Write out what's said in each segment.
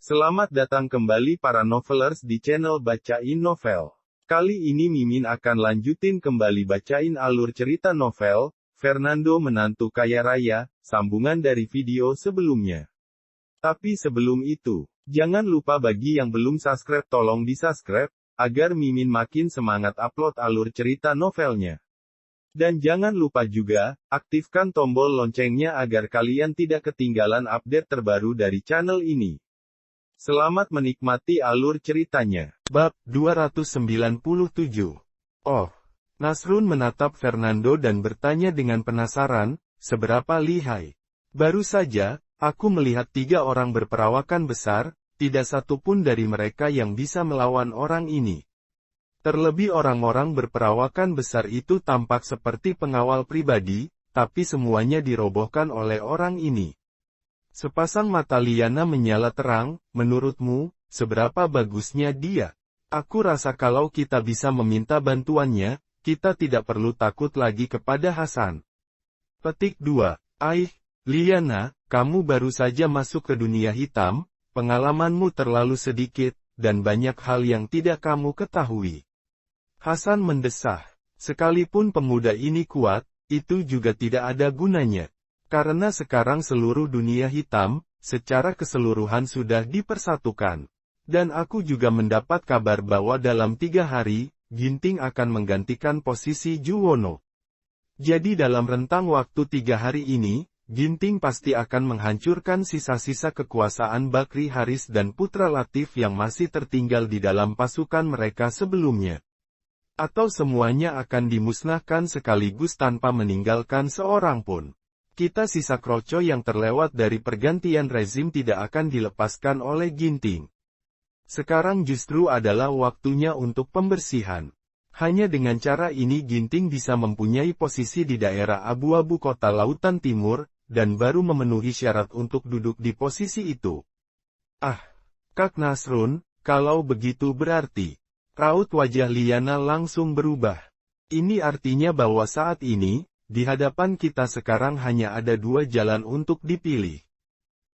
Selamat datang kembali para novelers di channel Bacain Novel. Kali ini Mimin akan lanjutin kembali bacain alur cerita novel, Fernando Menantu Kaya Raya, sambungan dari video sebelumnya. Tapi sebelum itu, jangan lupa bagi yang belum subscribe tolong di-subscribe, agar Mimin makin semangat upload alur cerita novelnya. Dan jangan lupa juga, aktifkan tombol loncengnya agar kalian tidak ketinggalan update terbaru dari channel ini. Selamat menikmati alur ceritanya. Bab 297. Oh. Nasrun menatap Fernando dan bertanya dengan penasaran, seberapa lihai? Baru saja, aku melihat 3 orang berperawakan besar, tidak satu pun dari mereka yang bisa melawan orang ini. Terlebih orang-orang berperawakan besar itu tampak seperti pengawal pribadi, tapi semuanya dirobohkan oleh orang ini. Sepasang mata Liana menyala terang, menurutmu, seberapa bagusnya dia? Aku rasa kalau kita bisa meminta bantuannya, kita tidak perlu takut lagi kepada Hasan. Petik 2. Liana, kamu baru saja masuk ke dunia hitam, pengalamanmu terlalu sedikit, dan banyak hal yang tidak kamu ketahui. Hasan mendesah. Sekalipun pemuda ini kuat, itu juga tidak ada gunanya. Karena sekarang seluruh dunia hitam, secara keseluruhan sudah dipersatukan. Dan aku juga mendapat kabar bahwa dalam 3 hari, Ginting akan menggantikan posisi Juwono. Jadi dalam rentang waktu 3 hari ini, Ginting pasti akan menghancurkan sisa-sisa kekuasaan Bakri Haris dan Putra Latif yang masih tertinggal di dalam pasukan mereka sebelumnya. Atau semuanya akan dimusnahkan sekaligus tanpa meninggalkan seorang pun. Kita sisa kroco yang terlewat dari pergantian rezim tidak akan dilepaskan oleh Ginting. Sekarang justru adalah waktunya untuk pembersihan. Hanya dengan cara ini Ginting bisa mempunyai posisi di daerah abu-abu kota Lautan Timur, dan baru memenuhi syarat untuk duduk di posisi itu. Kak Nasrun, kalau begitu berarti. Raut wajah Liana langsung berubah. Ini artinya bahwa saat ini, di hadapan kita sekarang hanya ada 2 jalan untuk dipilih.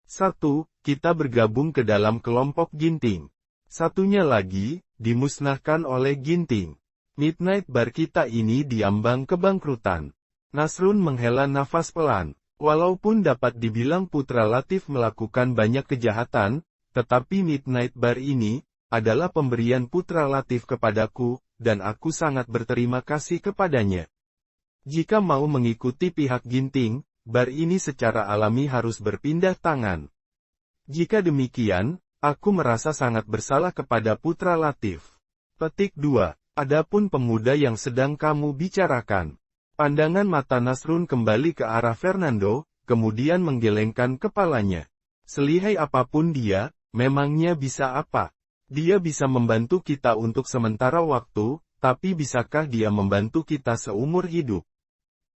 1. Kita bergabung ke dalam kelompok Ginting. Satunya lagi, dimusnahkan oleh Ginting. Midnight Bar kita ini diambang kebangkrutan. Nasrun menghela nafas pelan. Walaupun dapat dibilang Putra Latif melakukan banyak kejahatan, tetapi Midnight Bar ini, adalah pemberian Putra Latif kepadaku, dan aku sangat berterima kasih kepadanya. Jika mau mengikuti pihak Ginting, bar ini secara alami harus berpindah tangan. Jika demikian, aku merasa sangat bersalah kepada Putra Latif. Petik 2. Adapun pemuda yang sedang kamu bicarakan. Pandangan mata Nasrun kembali ke arah Fernando, kemudian menggelengkan kepalanya. Selihai apapun dia, memangnya bisa apa? Dia bisa membantu kita untuk sementara waktu, tapi bisakah dia membantu kita seumur hidup?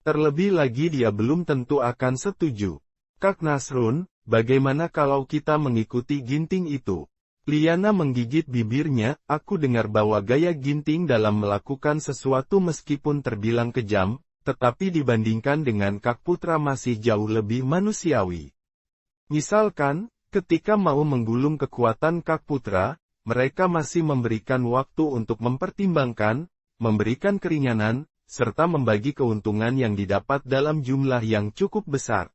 Terlebih lagi dia belum tentu akan setuju. Kak Nasrun, bagaimana kalau kita mengikuti Ginting itu? Liana menggigit bibirnya, aku dengar bahwa gaya Ginting dalam melakukan sesuatu meskipun terbilang kejam, tetapi dibandingkan dengan Kak Putra masih jauh lebih manusiawi. Misalkan, ketika mau menggulung kekuatan Kak Putra, mereka masih memberikan waktu untuk mempertimbangkan, memberikan keringanan, serta membagi keuntungan yang didapat dalam jumlah yang cukup besar.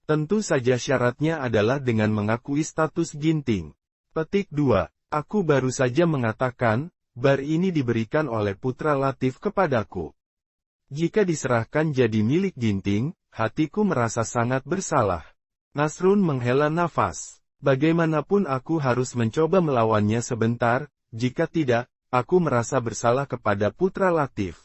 Tentu saja syaratnya adalah dengan mengakui status Ginting. Petik 2. Aku baru saja mengatakan, bar ini diberikan oleh Putra Latif kepadaku. Jika diserahkan jadi milik Ginting, hatiku merasa sangat bersalah. Nasrun menghela nafas. Bagaimanapun aku harus mencoba melawannya sebentar, jika tidak, aku merasa bersalah kepada Putra Latif.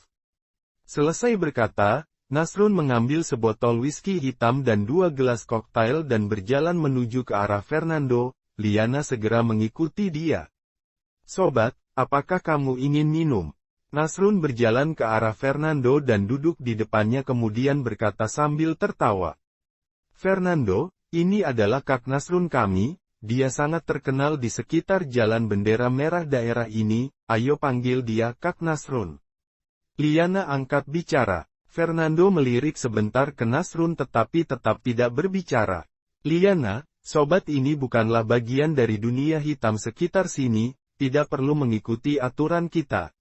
Selesai berkata, Nasrun mengambil sebotol whisky hitam dan 2 gelas koktail dan berjalan menuju ke arah Fernando. Liana segera mengikuti dia. Sobat, apakah kamu ingin minum? Nasrun berjalan ke arah Fernando dan duduk di depannya kemudian berkata sambil tertawa. Fernando, ini adalah Kak Nasrun kami, dia sangat terkenal di sekitar Jalan Bendera Merah daerah ini, ayo panggil dia Kak Nasrun. Liana angkat bicara. Fernando melirik sebentar ke Nasrun tetapi tetap tidak berbicara. Liana, Sobat ini bukanlah bagian dari dunia hitam sekitar sini, tidak perlu mengikuti aturan kita.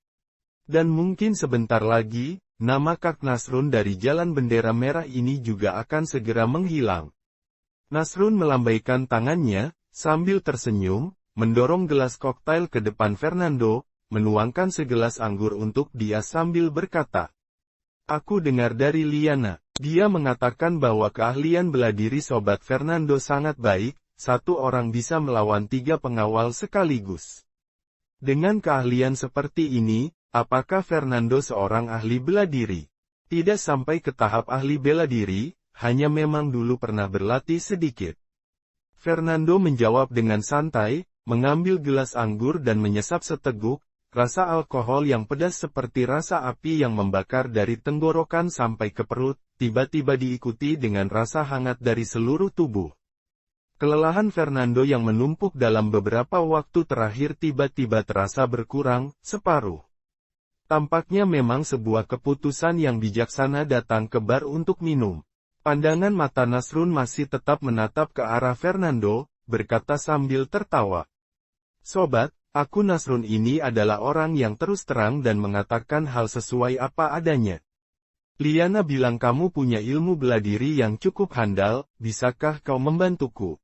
Dan mungkin sebentar lagi, nama Kak Nasrun dari Jalan Bendera Merah ini juga akan segera menghilang. Nasrun melambaikan tangannya, sambil tersenyum, mendorong gelas koktail ke depan Fernando, menuangkan segelas anggur untuk dia sambil berkata, "Aku dengar dari Liana. Dia mengatakan bahwa keahlian bela diri Sobat Fernando sangat baik, satu orang bisa melawan 3 pengawal sekaligus. Dengan keahlian seperti ini, apakah Fernando seorang ahli bela diri? Tidak sampai ke tahap ahli bela diri, hanya memang dulu pernah berlatih sedikit." Fernando menjawab dengan santai, mengambil gelas anggur dan menyesap seteguk. Rasa alkohol yang pedas seperti rasa api yang membakar dari tenggorokan sampai ke perut, tiba-tiba diikuti dengan rasa hangat dari seluruh tubuh. Kelelahan Fernando yang menumpuk dalam beberapa waktu terakhir tiba-tiba terasa berkurang, separuh. Tampaknya memang sebuah keputusan yang bijaksana datang ke bar untuk minum. Pandangan mata Nasrun masih tetap menatap ke arah Fernando, berkata sambil tertawa. "Sobat, aku Nasrun ini adalah orang yang terus terang dan mengatakan hal sesuai apa adanya. Liana bilang kamu punya ilmu bela diri yang cukup handal, bisakah kau membantuku?"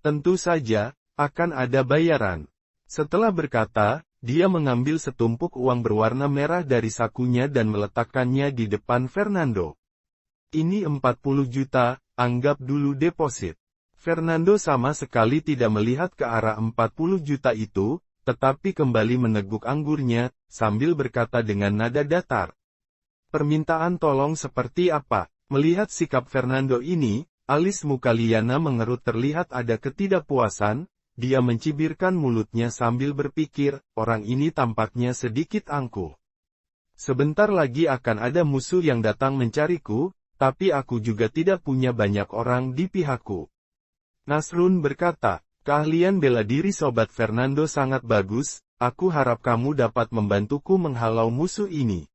"Tentu saja, akan ada bayaran." Setelah berkata, dia mengambil setumpuk uang berwarna merah dari sakunya dan meletakkannya di depan Fernando. "Ini 40 juta, anggap dulu deposit." Fernando sama sekali tidak melihat ke arah 40 juta itu, tetapi kembali meneguk anggurnya, sambil berkata dengan nada datar. "Permintaan tolong seperti apa?" Melihat sikap Fernando ini, alis muka Liana mengerut terlihat ada ketidakpuasan, dia mencibirkan mulutnya sambil berpikir, orang ini tampaknya sedikit angkuh. "Sebentar lagi akan ada musuh yang datang mencariku, tapi aku juga tidak punya banyak orang di pihakku." Nasrun berkata, "Keahlian bela diri Sobat Fernando sangat bagus, aku harap kamu dapat membantuku menghalau musuh ini.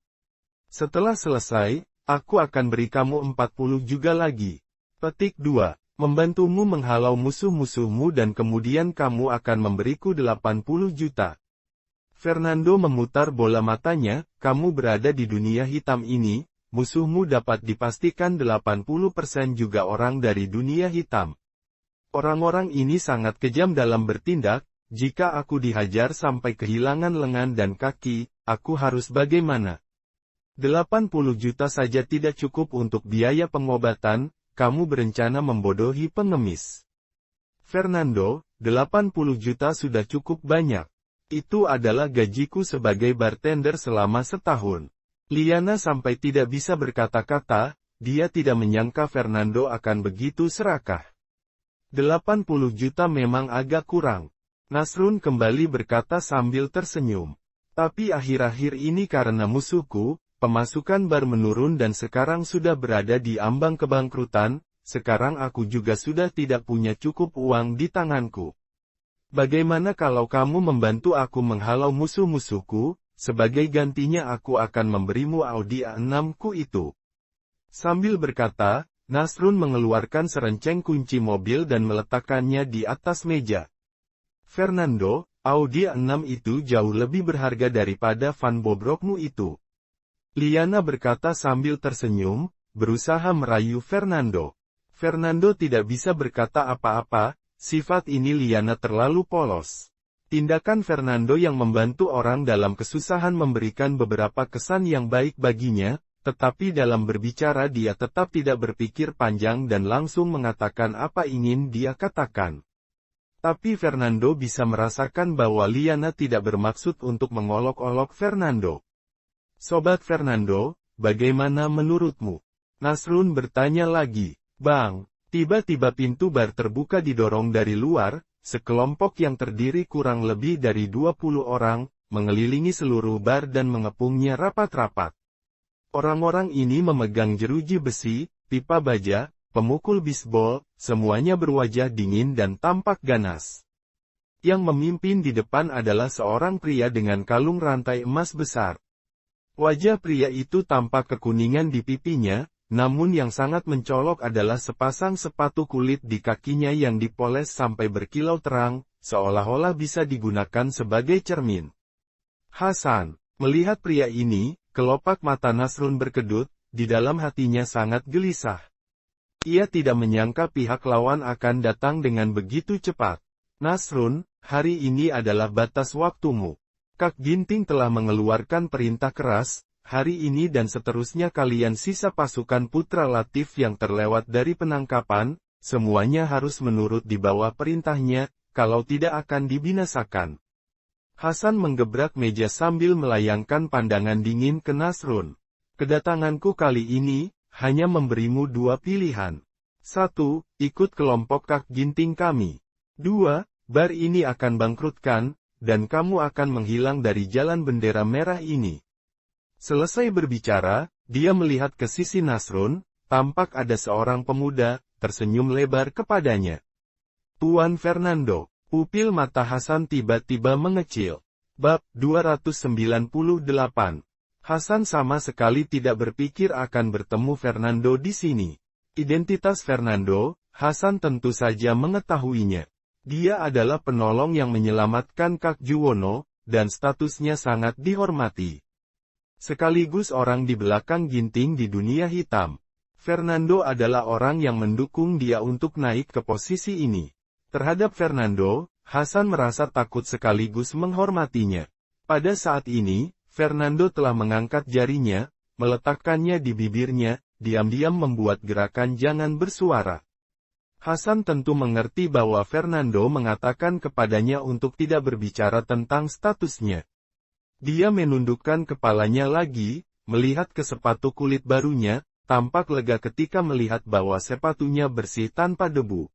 Setelah selesai, aku akan beri kamu 40 juga lagi. Petik 2. Membantumu menghalau musuh-musuhmu dan kemudian kamu akan memberiku 80 juta. Fernando memutar bola matanya, "Kamu berada di dunia hitam ini, musuhmu dapat dipastikan 80% juga orang dari dunia hitam. Orang-orang ini sangat kejam dalam bertindak, jika aku dihajar sampai kehilangan lengan dan kaki, aku harus bagaimana? 80 juta saja tidak cukup untuk biaya pengobatan, kamu berencana membodohi pengemis." "Fernando, 80 juta sudah cukup banyak. Itu adalah gajiku sebagai bartender selama setahun." Liana sampai tidak bisa berkata-kata, dia tidak menyangka Fernando akan begitu serakah. 80 juta memang agak kurang. Nasrun kembali berkata sambil tersenyum. "Tapi akhir-akhir ini karena musuhku, pemasukan bar menurun dan sekarang sudah berada di ambang kebangkrutan, sekarang aku juga sudah tidak punya cukup uang di tanganku. Bagaimana kalau kamu membantu aku menghalau musuh-musuhku, sebagai gantinya aku akan memberimu Audi A6-ku itu." Sambil berkata, Nasrun mengeluarkan serenceng kunci mobil dan meletakkannya di atas meja. "Fernando, Audi A6 itu jauh lebih berharga daripada Van Bobrokmu itu." Liana berkata sambil tersenyum, berusaha merayu Fernando. Fernando tidak bisa berkata apa-apa, sifat ini Liana terlalu polos. Tindakan Fernando yang membantu orang dalam kesusahan memberikan beberapa kesan yang baik baginya, tetapi dalam berbicara dia tetap tidak berpikir panjang dan langsung mengatakan apa ingin dia katakan. Tapi Fernando bisa merasakan bahwa Liana tidak bermaksud untuk mengolok-olok Fernando. "Sobat Fernando, bagaimana menurutmu?" Nasrun bertanya lagi. "Bang." Tiba-tiba pintu bar terbuka didorong dari luar, sekelompok yang terdiri kurang lebih dari 20 orang, mengelilingi seluruh bar dan mengepungnya rapat-rapat. Orang-orang ini memegang jeruji besi, pipa baja, pemukul bisbol, semuanya berwajah dingin dan tampak ganas. Yang memimpin di depan adalah seorang pria dengan kalung rantai emas besar. Wajah pria itu tampak kekuningan di pipinya, namun yang sangat mencolok adalah sepasang sepatu kulit di kakinya yang dipoles sampai berkilau terang, seolah-olah bisa digunakan sebagai cermin. Hasan, melihat pria ini, kelopak mata Nasrun berkedut, di dalam hatinya sangat gelisah. Ia tidak menyangka pihak lawan akan datang dengan begitu cepat. Nasrun, hari ini adalah batas waktumu. Kak Ginting telah mengeluarkan perintah keras, hari ini dan seterusnya kalian sisa pasukan Putra Latif yang terlewat dari penangkapan, semuanya harus menurut di bawah perintahnya, kalau tidak akan dibinasakan. Hasan menggebrak meja sambil melayangkan pandangan dingin ke Nasrun. Kedatanganku kali ini, hanya memberimu dua pilihan. 1. Ikut kelompok Kak Ginting kami. 2. Bar ini akan bangkrutkan, dan kamu akan menghilang dari jalan bendera merah ini. Selesai berbicara, dia melihat ke sisi Nasrun, tampak ada seorang pemuda, tersenyum lebar kepadanya. Tuan Fernando, pupil mata Hasan tiba-tiba mengecil. Bab 298. Hasan sama sekali tidak berpikir akan bertemu Fernando di sini. Identitas Fernando, Hasan tentu saja mengetahuinya. Dia adalah penolong yang menyelamatkan Kak Juwono, dan statusnya sangat dihormati. Sekaligus orang di belakang Ginting di dunia hitam. Fernando adalah orang yang mendukung dia untuk naik ke posisi ini. Terhadap Fernando, Hasan merasa takut sekaligus menghormatinya. Pada saat ini, Fernando telah mengangkat jarinya, meletakkannya di bibirnya, diam-diam membuat gerakan jangan bersuara. Hasan tentu mengerti bahwa Fernando mengatakan kepadanya untuk tidak berbicara tentang statusnya. Dia menundukkan kepalanya lagi, melihat ke sepatu kulit barunya, tampak lega ketika melihat bahwa sepatunya bersih tanpa debu.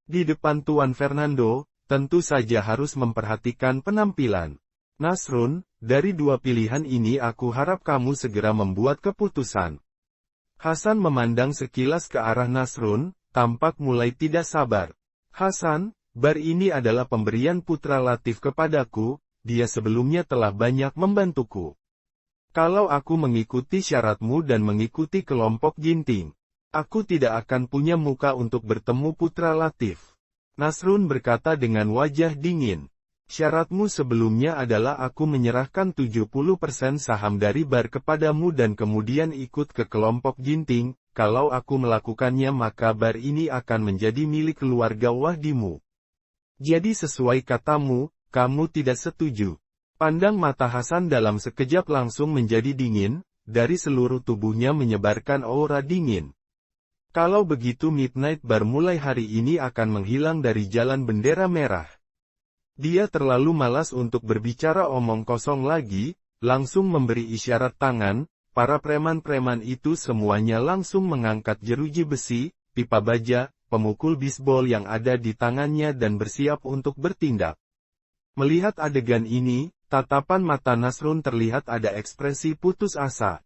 Di depan Tuan Fernando, tentu saja harus memperhatikan penampilan. Nasrun, dari dua pilihan ini aku harap kamu segera membuat keputusan. Hasan memandang sekilas ke arah Nasrun, tampak mulai tidak sabar. Hasan, bar ini adalah pemberian Putra Latif kepadaku, dia sebelumnya telah banyak membantuku. Kalau aku mengikuti syaratmu dan mengikuti kelompok Ginting, aku tidak akan punya muka untuk bertemu Putra Latif. Nasrun berkata dengan wajah dingin. Syaratmu sebelumnya adalah aku menyerahkan 70% saham dari bar kepadamu dan kemudian ikut ke kelompok Ginting, kalau aku melakukannya maka bar ini akan menjadi milik keluarga Wahdimu. Jadi sesuai katamu, kamu tidak setuju. Pandang mata Hasan dalam sekejap langsung menjadi dingin, dari seluruh tubuhnya menyebarkan aura dingin. Kalau begitu Midnight Bar mulai hari ini akan menghilang dari jalan bendera merah. Dia terlalu malas untuk berbicara omong kosong lagi, langsung memberi isyarat tangan, para preman-preman itu semuanya langsung mengangkat jeruji besi, pipa baja, pemukul bisbol yang ada di tangannya dan bersiap untuk bertindak. Melihat adegan ini, tatapan mata Nasrun terlihat ada ekspresi putus asa.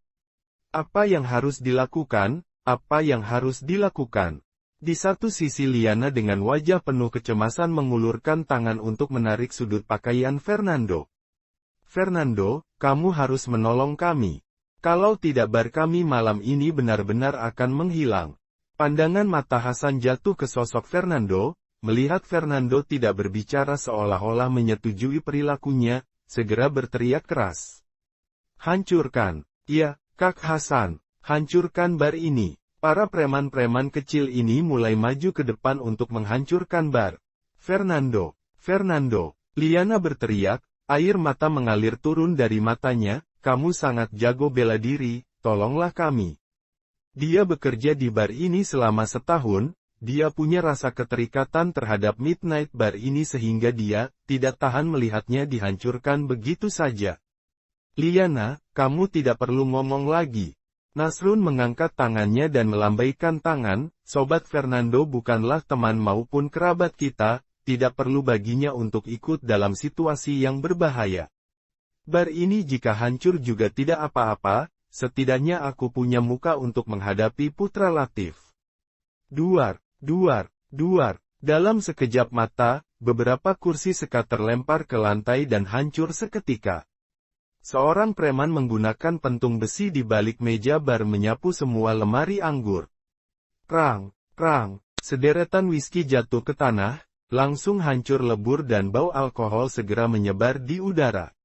Apa yang harus dilakukan? Apa yang harus dilakukan? Di satu sisi Liana dengan wajah penuh kecemasan mengulurkan tangan untuk menarik sudut pakaian Fernando. Fernando, kamu harus menolong kami. Kalau tidak bar kami malam ini benar-benar akan menghilang. Pandangan mata Hasan jatuh ke sosok Fernando, melihat Fernando tidak berbicara seolah-olah menyetujui perilakunya, segera berteriak keras. Hancurkan, ya, Kak Hasan, hancurkan bar ini. Para preman-preman kecil ini mulai maju ke depan untuk menghancurkan bar. Fernando, Fernando, Liana berteriak, air mata mengalir turun dari matanya, kamu sangat jago bela diri, tolonglah kami. Dia bekerja di bar ini selama setahun, dia punya rasa keterikatan terhadap Midnight Bar ini sehingga dia tidak tahan melihatnya dihancurkan begitu saja. Liana, kamu tidak perlu ngomong lagi. Nasrun mengangkat tangannya dan melambaikan tangan, Sobat Fernando bukanlah teman maupun kerabat kita, tidak perlu baginya untuk ikut dalam situasi yang berbahaya. Bar ini jika hancur juga tidak apa-apa, setidaknya aku punya muka untuk menghadapi Putra Latif. Duar, duar, duar, dalam sekejap mata, beberapa kursi sekat terlempar ke lantai dan hancur seketika. Seorang preman menggunakan pentung besi di balik meja bar menyapu semua lemari anggur. Rang, rang, sederetan whisky jatuh ke tanah, langsung hancur lebur dan bau alkohol segera menyebar di udara.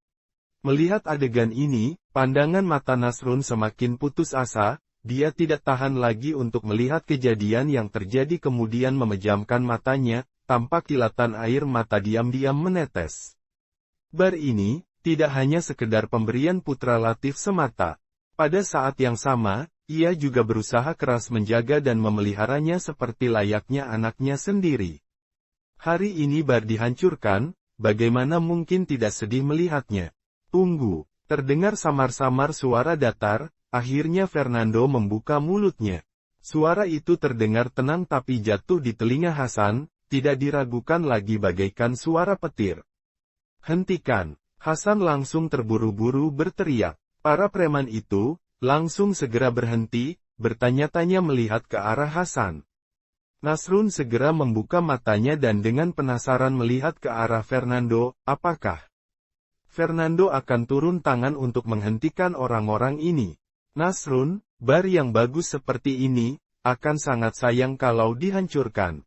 Melihat adegan ini, pandangan mata Nasrun semakin putus asa. Dia tidak tahan lagi untuk melihat kejadian yang terjadi kemudian memejamkan matanya, tanpa kilatan air mata diam-diam menetes. Bar ini, tidak hanya sekedar pemberian Putra Latif semata. Pada saat yang sama, ia juga berusaha keras menjaga dan memeliharanya seperti layaknya anaknya sendiri. Hari ini bar dihancurkan, bagaimana mungkin tidak sedih melihatnya? Tunggu, terdengar samar-samar suara datar. Akhirnya Fernando membuka mulutnya. Suara itu terdengar tenang tapi jatuh di telinga Hasan, tidak diragukan lagi bagaikan suara petir. Hentikan! Hasan langsung terburu-buru berteriak. Para preman itu, langsung segera berhenti, bertanya-tanya melihat ke arah Hasan. Nasrun segera membuka matanya dan dengan penasaran melihat ke arah Fernando, apakah Fernando akan turun tangan untuk menghentikan orang-orang ini? Nasrun, bar yang bagus seperti ini, akan sangat sayang kalau dihancurkan.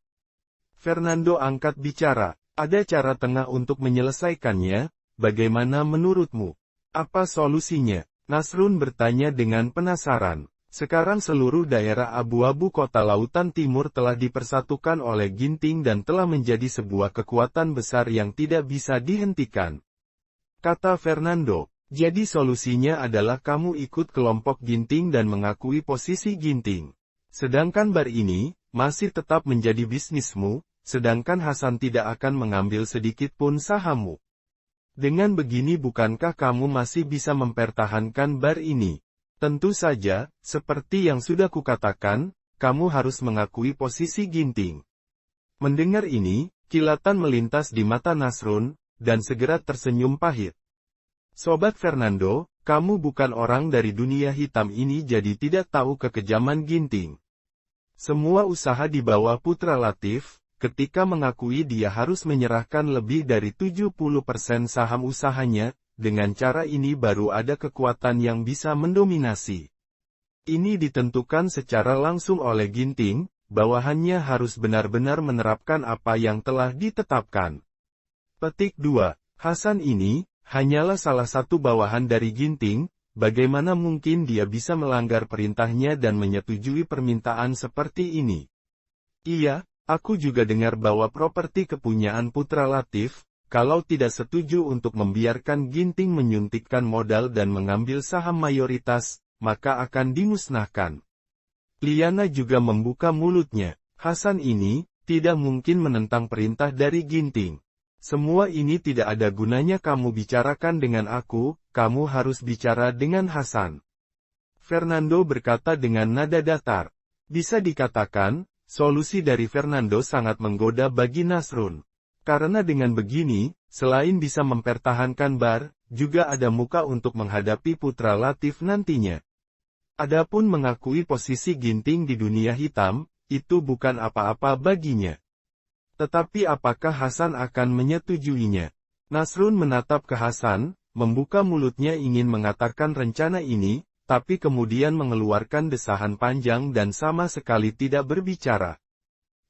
Fernando angkat bicara, ada cara tengah untuk menyelesaikannya, bagaimana menurutmu? Apa solusinya? Nasrun bertanya dengan penasaran. Sekarang seluruh daerah abu-abu kota lautan timur telah dipersatukan oleh Ginting dan telah menjadi sebuah kekuatan besar yang tidak bisa dihentikan. Kata Fernando. Jadi solusinya adalah kamu ikut kelompok Ginting dan mengakui posisi Ginting. Sedangkan bar ini, masih tetap menjadi bisnismu, sedangkan Hasan tidak akan mengambil sedikit pun sahammu. Dengan begini bukankah kamu masih bisa mempertahankan bar ini? Tentu saja, seperti yang sudah kukatakan, kamu harus mengakui posisi Ginting. Mendengar ini, kilatan melintas di mata Nasrun, dan segera tersenyum pahit. Sobat Fernando, kamu bukan orang dari dunia hitam ini jadi tidak tahu kekejaman Ginting. Semua usaha di bawah Putra Latif, ketika mengakui dia harus menyerahkan lebih dari 70% saham usahanya, dengan cara ini baru ada kekuatan yang bisa mendominasi. Ini ditentukan secara langsung oleh Ginting, bawahannya harus benar-benar menerapkan apa yang telah ditetapkan. Petik 2. Hasan ini, hanyalah salah satu bawahan dari Ginting, bagaimana mungkin dia bisa melanggar perintahnya dan menyetujui permintaan seperti ini? Iya, aku juga dengar bahwa properti kepunyaan Putra Latif, kalau tidak setuju untuk membiarkan Ginting menyuntikkan modal dan mengambil saham mayoritas, maka akan dimusnahkan. Liana juga membuka mulutnya. Hasan ini, tidak mungkin menentang perintah dari Ginting. Semua ini tidak ada gunanya kamu bicarakan dengan aku, kamu harus bicara dengan Hasan. Fernando berkata dengan nada datar. Bisa dikatakan, solusi dari Fernando sangat menggoda bagi Nasrun. Karena dengan begini, selain bisa mempertahankan bar, juga ada muka untuk menghadapi Putra Latif nantinya. Adapun mengakui posisi Ginting di dunia hitam, itu bukan apa-apa baginya. Tetapi apakah Hasan akan menyetujuinya? Nasrun menatap ke Hasan, membuka mulutnya ingin mengatakan rencana ini, tapi kemudian mengeluarkan desahan panjang dan sama sekali tidak berbicara.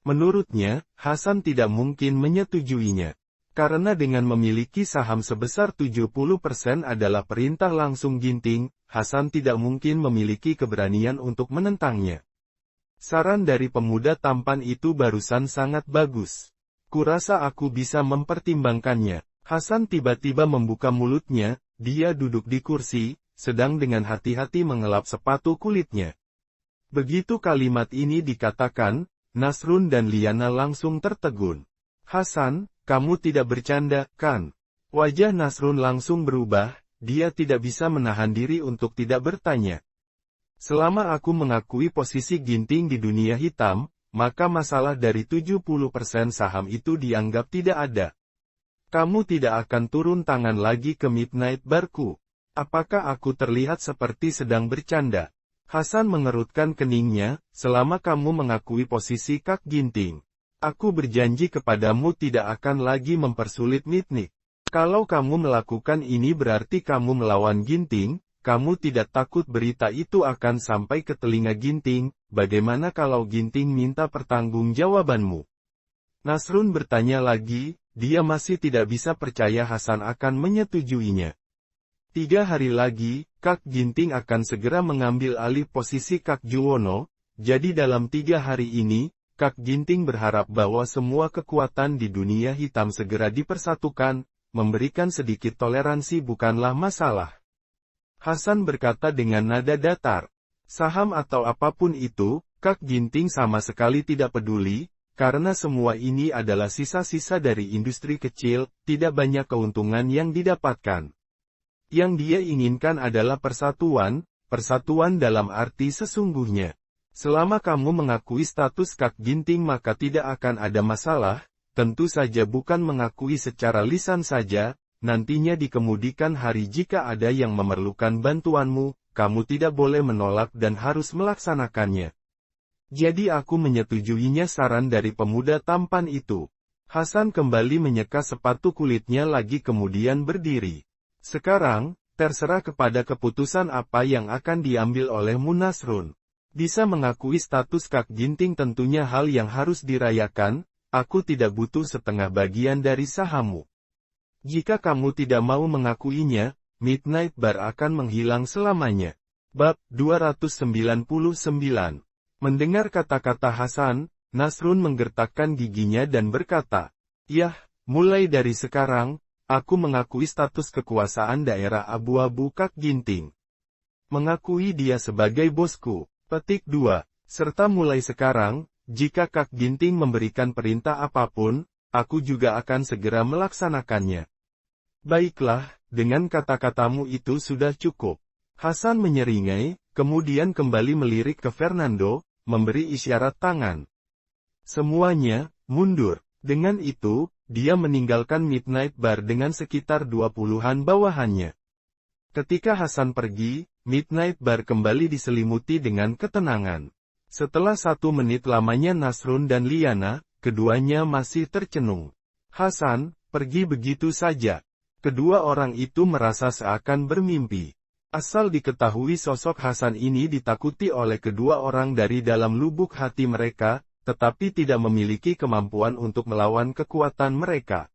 Menurutnya, Hasan tidak mungkin menyetujuinya. Karena dengan memiliki saham sebesar 70% adalah perintah langsung Ginting, Hasan tidak mungkin memiliki keberanian untuk menentangnya. Saran dari pemuda tampan itu barusan sangat bagus. Kurasa aku bisa mempertimbangkannya. Hasan tiba-tiba membuka mulutnya, dia duduk di kursi, sedang dengan hati-hati mengelap sepatu kulitnya. Begitu kalimat ini dikatakan, Nasrun dan Liana langsung tertegun. Hasan, kamu tidak bercanda, kan? Wajah Nasrun langsung berubah, dia tidak bisa menahan diri untuk tidak bertanya. Selama aku mengakui posisi Ginting di dunia hitam, maka masalah dari 70% saham itu dianggap tidak ada. Kamu tidak akan turun tangan lagi ke Midnight Barku. Apakah aku terlihat seperti sedang bercanda? Hasan mengerutkan keningnya, selama kamu mengakui posisi Kak Ginting. Aku berjanji kepadamu tidak akan lagi mempersulit Midnight Kalau kamu melakukan ini berarti kamu melawan Ginting, kamu tidak takut berita itu akan sampai ke telinga Ginting, bagaimana kalau Ginting minta pertanggungjawabanmu? Nasrun bertanya lagi, dia masih tidak bisa percaya Hasan akan menyetujuinya. 3 hari lagi, Kak Ginting akan segera mengambil alih posisi Kak Juwono, jadi dalam 3 hari ini, Kak Ginting berharap bahwa semua kekuatan di dunia hitam segera dipersatukan, memberikan sedikit toleransi bukanlah masalah. Hasan berkata dengan nada datar. Saham atau apapun itu, Kak Ginting sama sekali tidak peduli, karena semua ini adalah sisa-sisa dari industri kecil, tidak banyak keuntungan yang didapatkan. Yang dia inginkan adalah persatuan, persatuan dalam arti sesungguhnya. Selama kamu mengakui status Kak Ginting maka tidak akan ada masalah, tentu saja bukan mengakui secara lisan saja, nantinya di kemudian hari jika ada yang memerlukan bantuanmu, kamu tidak boleh menolak dan harus melaksanakannya. Jadi aku menyetujuinya saran dari pemuda tampan itu. Hasan kembali menyeka sepatu kulitnya lagi kemudian berdiri. Sekarang, terserah kepada keputusan apa yang akan diambil olehmu Nasrun. Bisa mengakui status Kak Ginting tentunya hal yang harus dirayakan, aku tidak butuh setengah bagian dari sahammu. Jika kamu tidak mau mengakuinya, Midnight Bar akan menghilang selamanya. Bab 299. Mendengar kata-kata Hasan, Nasrun menggertakkan giginya dan berkata, "Yah, mulai dari sekarang, aku mengakui status kekuasaan daerah abu-abu Kak Ginting. Mengakui dia sebagai bosku." Petik 2. Serta mulai sekarang, jika Kak Ginting memberikan perintah apapun, aku juga akan segera melaksanakannya. Baiklah, dengan kata-katamu itu sudah cukup. Hasan menyeringai, kemudian kembali melirik ke Fernando, memberi isyarat tangan. Semuanya, mundur. Dengan itu, dia meninggalkan Midnight Bar dengan sekitar 20-an bawahannya. Ketika Hasan pergi, Midnight Bar kembali diselimuti dengan ketenangan. Setelah 1 menit lamanya Nasrun dan Liana, keduanya masih tercenung. Hasan, pergi begitu saja. Kedua orang itu merasa seakan bermimpi. Asal diketahui sosok Hasan ini ditakuti oleh kedua orang dari dalam lubuk hati mereka, tetapi tidak memiliki kemampuan untuk melawan kekuatan mereka.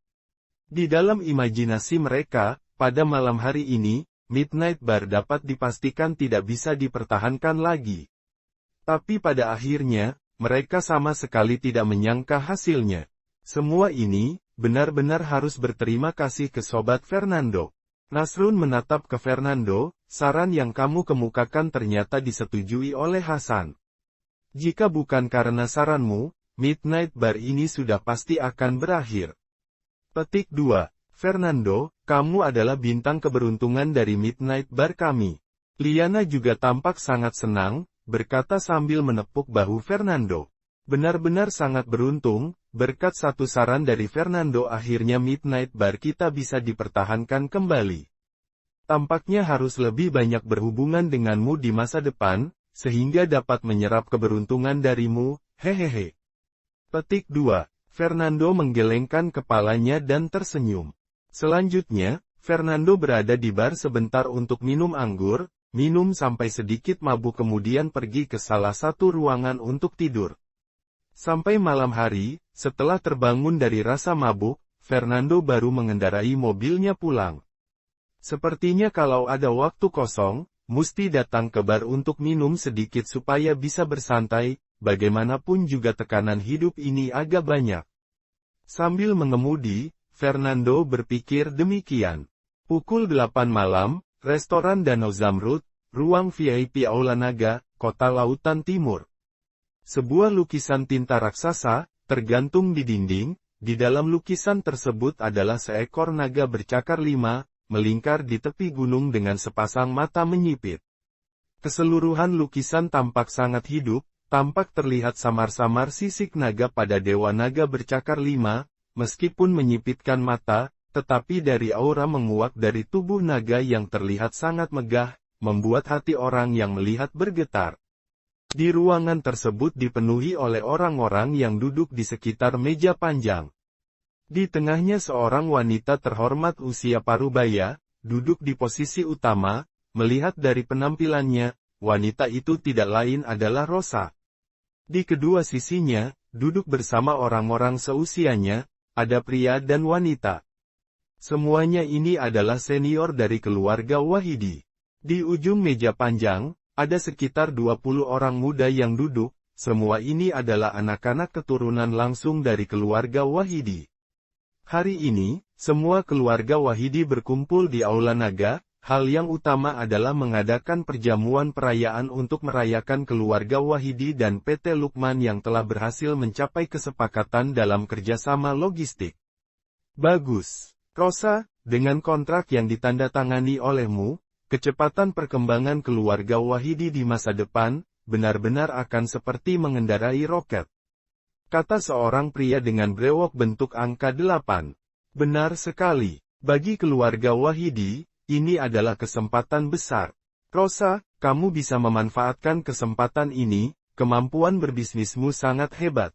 Di dalam imajinasi mereka, pada malam hari ini, Midnight Bar dapat dipastikan tidak bisa dipertahankan lagi. Tapi pada akhirnya, mereka sama sekali tidak menyangka hasilnya. Semua ini, benar-benar harus berterima kasih ke Sobat Fernando. Nasrun menatap ke Fernando, saran yang kamu kemukakan ternyata disetujui oleh Hasan. Jika bukan karena saranmu, Midnight Bar ini sudah pasti akan berakhir. Petik 2. Fernando, kamu adalah bintang keberuntungan dari Midnight Bar kami. Liana juga tampak sangat senang, berkata sambil menepuk bahu Fernando. Benar-benar sangat beruntung, berkat satu saran dari Fernando akhirnya Midnight Bar kita bisa dipertahankan kembali. Tampaknya harus lebih banyak berhubungan denganmu di masa depan, sehingga dapat menyerap keberuntungan darimu, hehehe. Petik 2. Fernando menggelengkan kepalanya dan tersenyum. Selanjutnya, Fernando berada di bar sebentar untuk minum anggur, minum sampai sedikit mabuk kemudian pergi ke salah satu ruangan untuk tidur. Sampai malam hari, setelah terbangun dari rasa mabuk, Fernando baru mengendarai mobilnya pulang. Sepertinya kalau ada waktu kosong, mesti datang ke bar untuk minum sedikit supaya bisa bersantai, bagaimanapun juga tekanan hidup ini agak banyak. Sambil mengemudi, Fernando berpikir demikian. Pukul 8 malam, restoran Danau Zamrud, ruang VIP Aula Naga, Kota Lautan Timur. Sebuah lukisan tinta raksasa, tergantung di dinding, di dalam lukisan tersebut adalah seekor naga bercakar 5, melingkar di tepi gunung dengan sepasang mata menyipit. Keseluruhan lukisan tampak sangat hidup, tampak terlihat samar-samar sisik naga pada dewa naga bercakar 5, meskipun menyipitkan mata, tetapi dari aura menguak dari tubuh naga yang terlihat sangat megah, membuat hati orang yang melihat bergetar. Di ruangan tersebut dipenuhi oleh orang-orang yang duduk di sekitar meja panjang. Di tengahnya seorang wanita terhormat usia parubaya, duduk di posisi utama. Melihat dari penampilannya, wanita itu tidak lain adalah Rosa. Di kedua sisinya, duduk bersama orang-orang seusianya, ada pria dan wanita. Semuanya ini adalah senior dari keluarga Wahidi. Di ujung meja panjang, ada sekitar 20 orang muda yang duduk, semua ini adalah anak-anak keturunan langsung dari keluarga Wahidi. Hari ini, semua keluarga Wahidi berkumpul di Aula Naga. Hal yang utama adalah mengadakan perjamuan perayaan untuk merayakan keluarga Wahidi dan PT Lukman yang telah berhasil mencapai kesepakatan dalam kerjasama logistik. Bagus, Rosa, dengan kontrak yang ditandatangani olehmu, kecepatan perkembangan keluarga Wahidi di masa depan, benar-benar akan seperti mengendarai roket. Kata seorang pria dengan brewok bentuk angka 8. Benar sekali, bagi keluarga Wahidi, ini adalah kesempatan besar. Rosa, kamu bisa memanfaatkan kesempatan ini, kemampuan berbisnismu sangat hebat.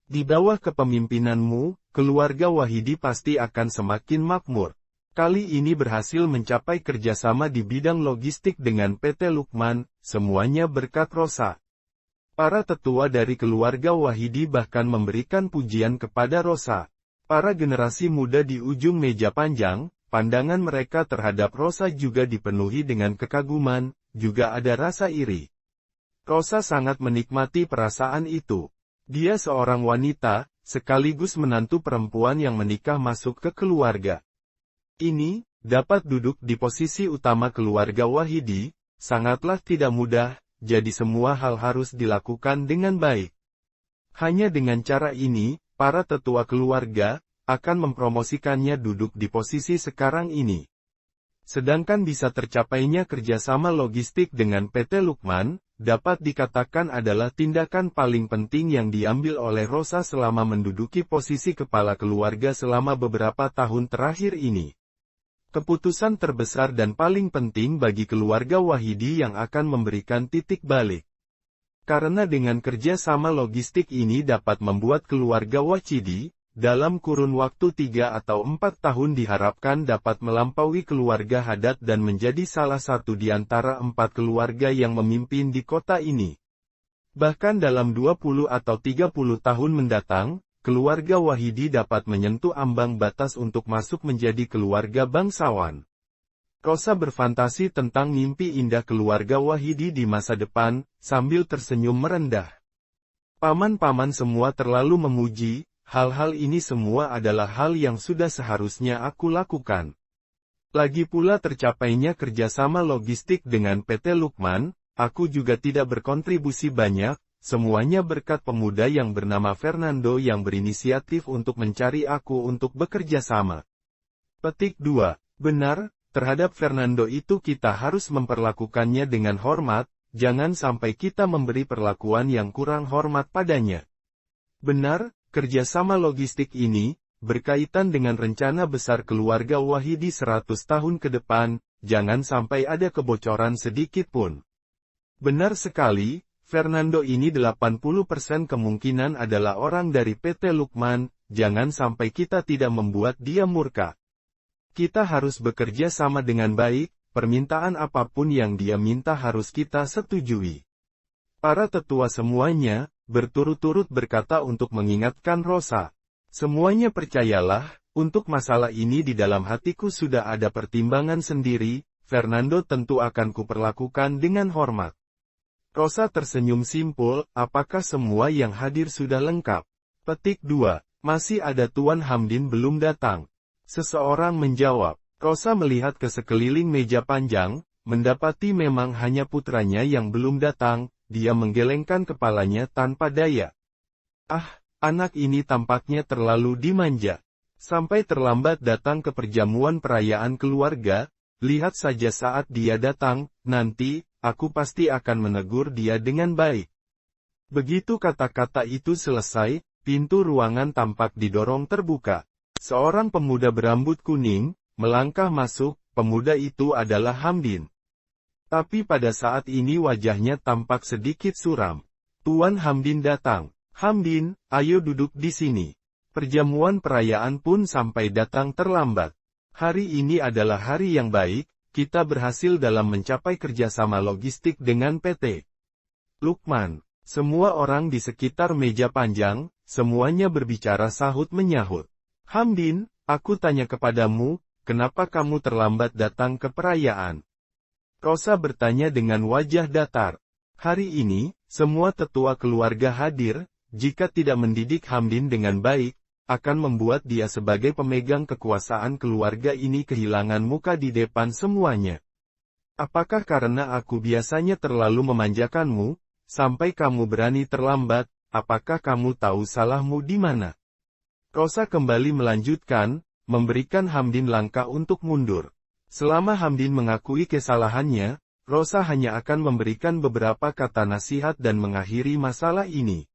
Di bawah kepemimpinanmu, keluarga Wahidi pasti akan semakin makmur. Kali ini berhasil mencapai kerjasama di bidang logistik dengan PT Lukman, semuanya berkat Rosa. Para tetua dari keluarga Wahidi bahkan memberikan pujian kepada Rosa. Para generasi muda di ujung meja panjang, pandangan mereka terhadap Rosa juga dipenuhi dengan kekaguman, juga ada rasa iri. Rosa sangat menikmati perasaan itu. Dia seorang wanita, sekaligus menantu perempuan yang menikah masuk ke keluarga ini, dapat duduk di posisi utama keluarga Wahidi, sangatlah tidak mudah, jadi semua hal harus dilakukan dengan baik. Hanya dengan cara ini, para tetua keluarga akan mempromosikannya duduk di posisi sekarang ini. Sedangkan bisa tercapainya kerjasama logistik dengan PT Lukman, dapat dikatakan adalah tindakan paling penting yang diambil oleh Rosa selama menduduki posisi kepala keluarga selama beberapa tahun terakhir ini. Keputusan terbesar dan paling penting bagi keluarga Wahidi yang akan memberikan titik balik. Karena dengan kerjasama logistik ini dapat membuat keluarga Wahidi, dalam kurun waktu 3 atau 4 tahun diharapkan dapat melampaui keluarga Haddad dan menjadi salah satu di antara 4 keluarga yang memimpin di kota ini. Bahkan dalam 20 atau 30 tahun mendatang, keluarga Wahidi dapat menyentuh ambang batas untuk masuk menjadi keluarga bangsawan. Rosa berfantasi tentang mimpi indah keluarga Wahidi di masa depan, sambil tersenyum merendah. Paman-paman semua terlalu memuji. Hal-hal ini semua adalah hal yang sudah seharusnya aku lakukan. Lagi pula tercapainya kerjasama logistik dengan PT Lukman, aku juga tidak berkontribusi banyak, semuanya berkat pemuda yang bernama Fernando yang berinisiatif untuk mencari aku untuk bekerja sama. Petik 2. Benar, terhadap Fernando itu kita harus memperlakukannya dengan hormat, jangan sampai kita memberi perlakuan yang kurang hormat padanya. Benar, kerjasama logistik ini, berkaitan dengan rencana besar keluarga Wahidi 100 tahun ke depan, jangan sampai ada kebocoran sedikit pun. Benar sekali, Fernando ini 80% kemungkinan adalah orang dari PT Lukman, jangan sampai kita tidak membuat dia murka. Kita harus bekerja sama dengan baik, permintaan apapun yang dia minta harus kita setujui. Para tetua semuanya, berturut-turut berkata untuk mengingatkan Rosa. Semuanya percayalah, untuk masalah ini di dalam hatiku sudah ada pertimbangan sendiri, Fernando tentu akan kuperlakukan dengan hormat. Rosa tersenyum simpul, apakah semua yang hadir sudah lengkap? Petik 2. Masih ada Tuan Hamdin belum datang. Seseorang menjawab. Rosa melihat ke sekeliling meja panjang, mendapati memang hanya putranya yang belum datang. Dia menggelengkan kepalanya tanpa daya. Ah, anak ini tampaknya terlalu dimanja. Sampai terlambat datang ke perjamuan perayaan keluarga, lihat saja saat dia datang, nanti, aku pasti akan menegur dia dengan baik. Begitu kata-kata itu selesai, pintu ruangan tampak didorong terbuka. Seorang pemuda berambut kuning, melangkah masuk, pemuda itu adalah Hamdin. Tapi pada saat ini wajahnya tampak sedikit suram. Tuan Hamdin datang. Hamdin, ayo duduk di sini. Perjamuan perayaan pun sampai datang terlambat. Hari ini adalah hari yang baik, kita berhasil dalam mencapai kerjasama logistik dengan PT Lukman. Semua orang di sekitar meja panjang, semuanya berbicara sahut menyahut. Hamdin, aku tanya kepadamu, kenapa kamu terlambat datang ke perayaan? Rosa bertanya dengan wajah datar. Hari ini, semua tetua keluarga hadir, jika tidak mendidik Hamdin dengan baik, akan membuat dia sebagai pemegang kekuasaan keluarga ini kehilangan muka di depan semuanya. Apakah karena aku biasanya terlalu memanjakanmu, sampai kamu berani terlambat, apakah kamu tahu salahmu di mana? Rosa kembali melanjutkan, memberikan Hamdin langkah untuk mundur. Selama Hamdin mengakui kesalahannya, Rosa hanya akan memberikan beberapa kata nasihat dan mengakhiri masalah ini.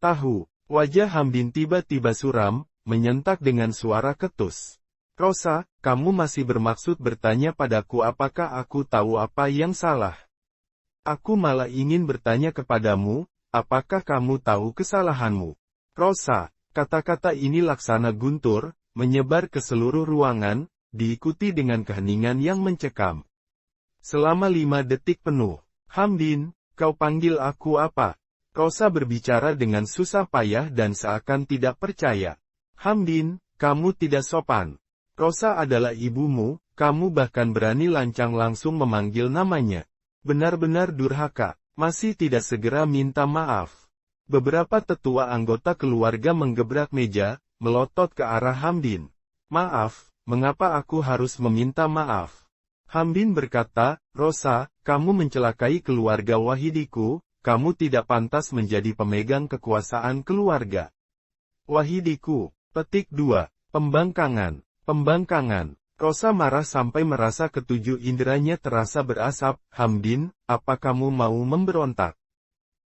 Tahu, wajah Hamdin tiba-tiba suram, menyentak dengan suara ketus. Rosa, kamu masih bermaksud bertanya padaku apakah aku tahu apa yang salah? Aku malah ingin bertanya kepadamu, apakah kamu tahu kesalahanmu? Rosa, kata-kata ini laksana guntur, menyebar ke seluruh ruangan, diikuti dengan keheningan yang mencekam. Selama 5 detik penuh. Hamdin, kau panggil aku apa? Rosa berbicara dengan susah payah dan seakan tidak percaya. Hamdin, kamu tidak sopan. Rosa adalah ibumu, kamu bahkan berani lancang langsung memanggil namanya. Benar-benar durhaka, masih tidak segera minta maaf. Beberapa tetua anggota keluarga menggebrak meja, melotot ke arah Hamdin. Maaf, mengapa aku harus meminta maaf? Hamdin berkata, Rosa, kamu mencelakai keluarga Wahidiku, kamu tidak pantas menjadi pemegang kekuasaan keluarga. Wahidiku, petik 2, pembangkangan, pembangkangan. Rosa marah sampai merasa ketujuh inderanya terasa berasap. Hamdin, apa kamu mau memberontak?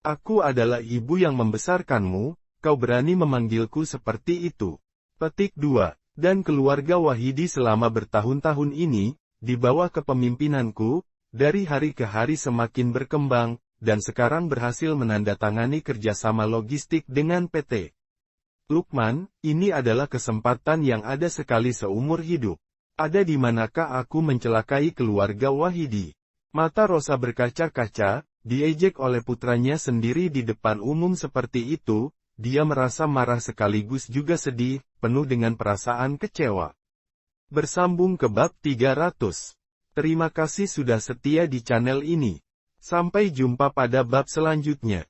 Aku adalah ibu yang membesarkanmu, kau berani memanggilku seperti itu. Petik 2. Dan keluarga Wahidi selama bertahun-tahun ini, di bawah kepemimpinanku, dari hari ke hari semakin berkembang, dan sekarang berhasil menandatangani kerjasama logistik dengan PT Lukman. Ini adalah kesempatan yang ada sekali seumur hidup. Ada di manakah aku mencelakai keluarga Wahidi? Mata Rosa berkaca-kaca, diejek oleh putranya sendiri di depan umum seperti itu, dia merasa marah sekaligus juga sedih, penuh dengan perasaan kecewa. Bersambung ke bab 300. Terima kasih sudah setia di channel ini. Sampai jumpa pada bab selanjutnya.